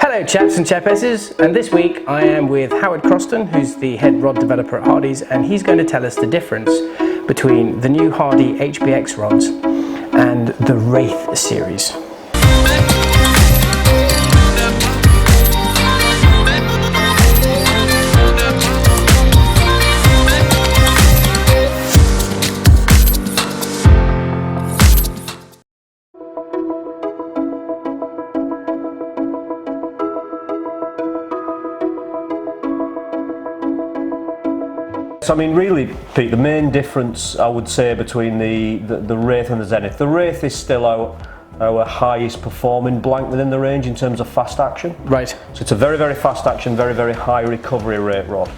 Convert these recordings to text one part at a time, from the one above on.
Hello chaps and chapesses, and this week I am with Howard Croston, who's the head rod developer at Hardy's, and he's going to tell us the difference between the new Hardy HBX rods and the Wraith series. I mean, really, Pete, the main difference I would say between the Wraith and the Zenith, the Wraith is still our highest performing blank within the range in terms of fast action. Right. So it's a very, very fast action, very, very high recovery rate rod.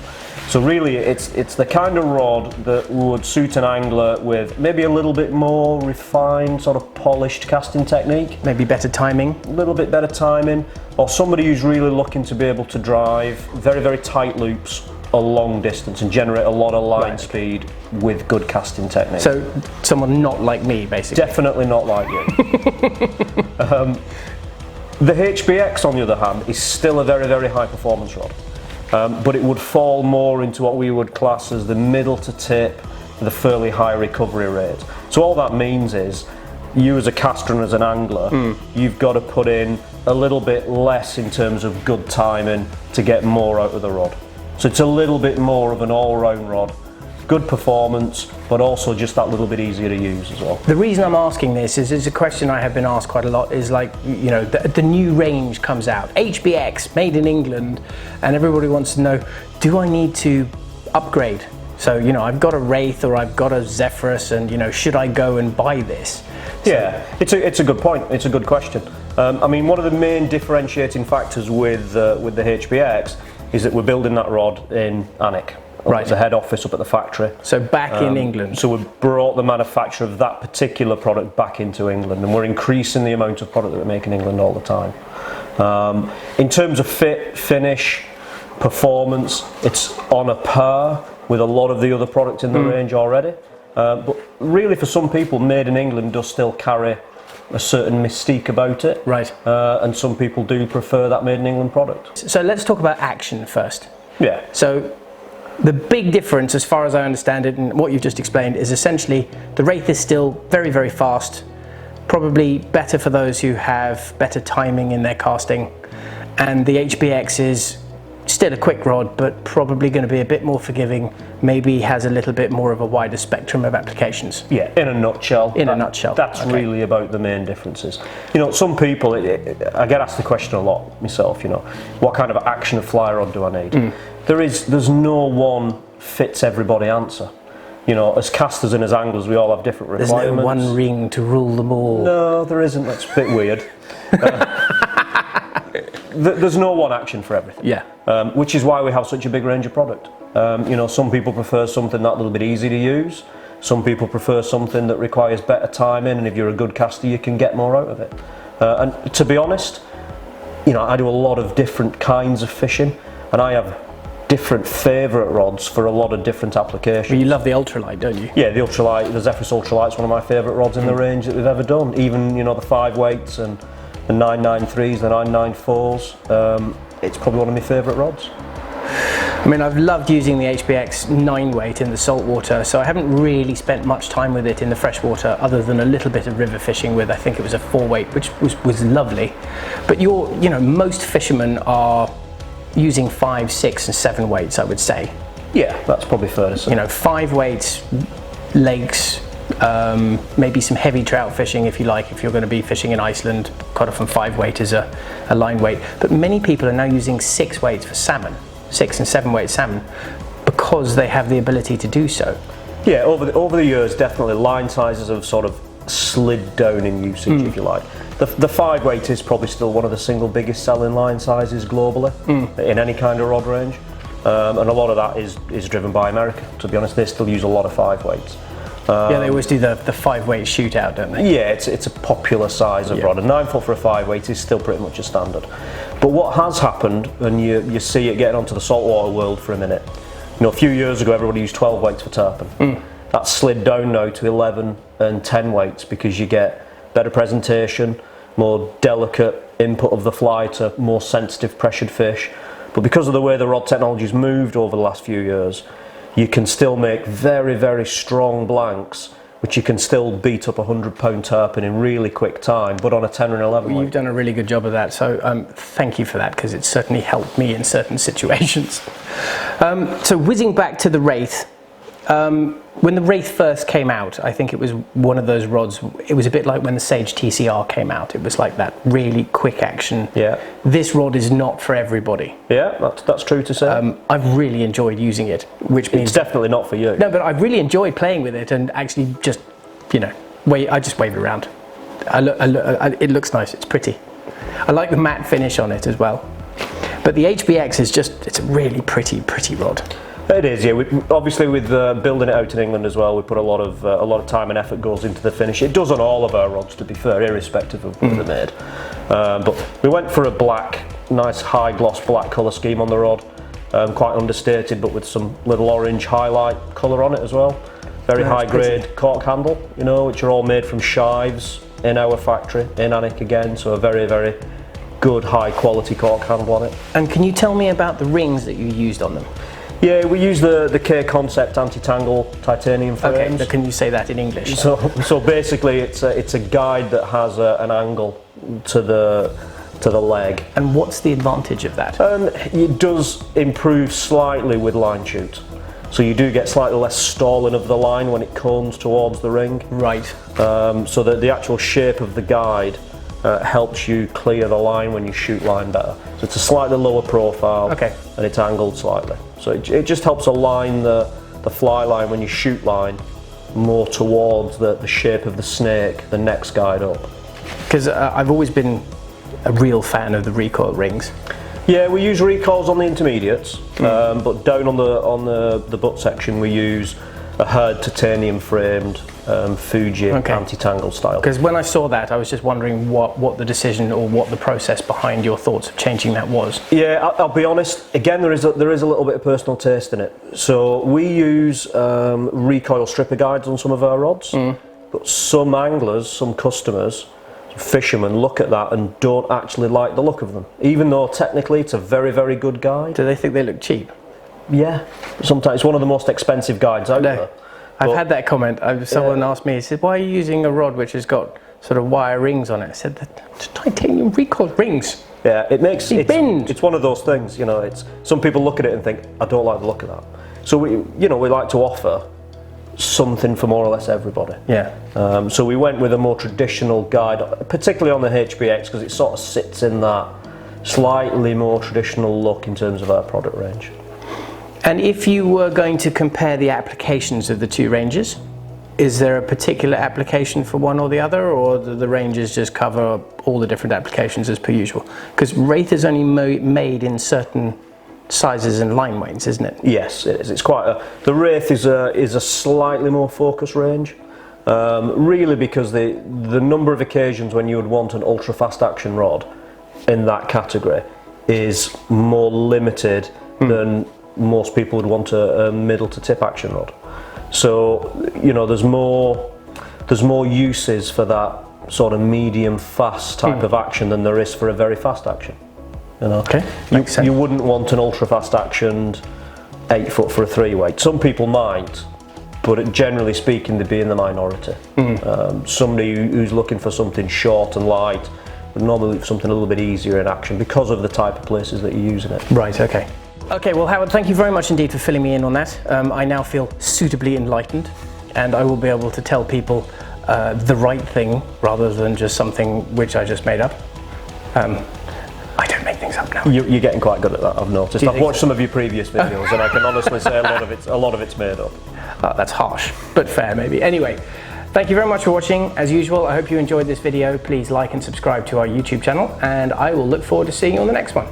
So really, it's the kind of rod that would suit an angler with maybe a little bit more refined, sort of polished casting technique. Maybe better timing. A little bit better timing, or somebody who's really looking to be able to drive very, very tight loops a long distance and generate a lot of line speed with good casting technique. So someone not like me, basically. Definitely not like you. The HBX, on the other hand, is still a very, very high performance rod, but it would fall more into what we would class as the middle to tip, the fairly high recovery rate. So all that means is you as a caster and as an angler, you've got to put in a little bit less in terms of good timing to get more out of the rod. So it's a little bit more of an all-round rod, good performance, but also just that little bit easier to use as well. The reason I'm asking this is it's a question I have been asked quite a lot, is like, you know, the new range comes out, HBX, made in England, and everybody wants to know, do I need to upgrade? So, you know, I've got a Wraith or I've got a Zephyrus, and, you know, should I go and buy this? So, yeah, it's a good point, it's a good question. I mean, one of the main differentiating factors with the HBX is that we're building that rod in Alnwick. Right. It's a head office up at the factory. So back in England. So we've brought the manufacture of that particular product back into England, and we're increasing the amount of product that we make in England all the time. In terms of fit, finish, performance, it's on a par with a lot of the other products in the range already. But really, for some people, made in England does still carry a certain mystique about it, right? And some people do prefer that made in England product. So let's talk about action first. Yeah. So the big difference, as far as I understand it, and what you've just explained, is essentially the Wraith is still very, very fast, probably better for those who have better timing in their casting, and the HBX is still a quick rod, but probably going to be a bit more forgiving, maybe has a little bit more of a wider spectrum of applications. Yeah, in a nutshell. In a nutshell. That's really about the main differences. You know, some people, I get asked the question a lot myself, you know, what kind of action of fly rod do I need? There's no one fits everybody answer. You know, as casters and as anglers, we all have different requirements. There's no one ring to rule them all. No, there isn't. That's a bit weird. There's no one action for everything. Yeah. Which is why we have such a big range of product. You know, some people prefer something that little bit easy to use. Some people prefer something that requires better timing, and if you're a good caster, you can get more out of it. And to be honest, you know, I do a lot of different kinds of fishing, and I have different favourite rods for a lot of different applications. Well, you love the ultralight, don't you? Yeah, the ultralight, the Zephyrus ultralight's one of my favourite rods in the range that we've ever done. Even, you know, the 5 weights and the 993s, the 994s. It's probably one of my favourite rods. I mean, I've loved using the HBX 9 weight in the saltwater, so I haven't really spent much time with it in the freshwater, other than a little bit of river fishing with, I think it was a 4 weight, which was lovely. But you know, most fishermen are using 5, 6 and 7 weights, I would say. Yeah, that's probably fair to say. You know, 5 weights, lakes, maybe some heavy trout fishing if you like, if you're going to be fishing in Iceland, quite often 5 weight is a line weight. But many people are now using 6 weights for salmon, 6 and 7 weight salmon, because they have the ability to do so. Yeah, over the years, definitely line sizes have sort of slid down in usage, if you like. The 5 weight is probably still one of the single biggest selling line sizes globally in any kind of rod range, and a lot of that is driven by America. To be honest, they still use a lot of 5 weights. Yeah, they always do the 5 weight shootout, don't they? Yeah, it's a popular size of rod. A 9 foot for a 5 weight is still pretty much a standard. But what has happened, and you see it getting onto the saltwater world for a minute, you know, a few years ago everybody used 12 weights for tarpon. That's slid down now to 11 and 10 weights because you get better presentation, more delicate input of the fly to more sensitive pressured fish. But because of the way the rod technology's moved over the last few years, you can still make very, very strong blanks, which you can still beat up a 100-pound tarpon in really quick time, but on a 10 or an 11 weight. You've done a really good job of that, so thank you for that, because it's certainly helped me in certain situations. So whizzing back to the Wraith, when the Wraith first came out, I think it was one of those rods, it was a bit like when the Sage TCR came out. It was like that really quick action. Yeah. This rod is not for everybody. Yeah, that's true to say. I've really enjoyed using it, which means... It's definitely not for you. No, but I've really enjoyed playing with it and actually just, you know, I just wave it around. It looks nice, it's pretty. I like the matte finish on it as well. But the HBX is just, it's a really pretty rod. It is, yeah. Obviously, with building it out in England as well, we put a lot of time and effort goes into the finish. It does on all of our rods, to be fair, irrespective of where they're made. But we went for a black, nice high gloss black colour scheme on the rod, quite understated, but with some little orange highlight colour on it as well. Very high grade cork handle, you know, which are all made from shives in our factory in Alnwick again. So a very, very good high quality cork handle on it. And can you tell me about the rings that you used on them? Yeah, we use the K Concept anti-tangle titanium frames. Okay, can you say that in English? So basically, it's a guide that has an angle to the leg. And what's the advantage of that? It does improve slightly with line shoot. So you do get slightly less stalling of the line when it cones towards the ring. Right. So that the actual shape of the guide helps you clear the line when you shoot line better. So it's a slightly lower profile, okay, and it's angled slightly. So it just helps align the fly line when you shoot line more towards the shape of the snake, the next guide up. Because I've always been a real fan of the recoil rings. Yeah, we use recoils on the intermediates, but down on the butt section we use a hard titanium framed Fuji anti-tangle style. Because when I saw that, I was just wondering what the decision or what the process behind your thoughts of changing that was. Yeah, I'll be honest. Again, there is a little bit of personal taste in it. So we use recoil stripper guides on some of our rods, but some anglers, some customers, fishermen look at that and don't actually like the look of them, even though technically it's a very, very good guide. Do they think they look cheap? Yeah, sometimes it's one of the most expensive guides out there. I've had that comment. Someone asked me, he said, why are you using a rod which has got sort of wire rings on it? I said, it's titanium recoil rings. Yeah, it's it's one of those things, you know, some people look at it and think, I don't like the look of that. So we like to offer something for more or less everybody. Yeah. So we went with a more traditional guide, particularly on the HBX, because it sort of sits in that slightly more traditional look in terms of our product range. And if you were going to compare the applications of the two ranges, is there a particular application for one or the other, or do the ranges just cover all the different applications as per usual? Because Wraith is only made in certain sizes and line weights, isn't it? Yes, it is. It's quite the Wraith is a slightly more focused range, really, because the number of occasions when you would want an ultra fast action rod in that category is more limited than most people would want a middle to tip action rod. So, you know, there's more uses for that sort of medium fast type of action than there is for a very fast action. You know, okay, makes sense. You wouldn't want an ultra fast actioned 8 foot for a 3 weight. Some people might, but generally speaking, they'd be in the minority. Somebody who's looking for something short and light would normally look for something a little bit easier in action because of the type of places that you're using it. Right. Okay. Okay, well, Howard, thank you very much indeed for filling me in on that. I now feel suitably enlightened, and I will be able to tell people the right thing rather than just something which I just made up. I don't make things up now. You're getting quite good at that, I've noticed. I've watched some of your previous videos and I can honestly say a lot of it's made up. That's harsh, but fair maybe. Anyway, thank you very much for watching. As usual, I hope you enjoyed this video. Please like and subscribe to our YouTube channel, and I will look forward to seeing you on the next one.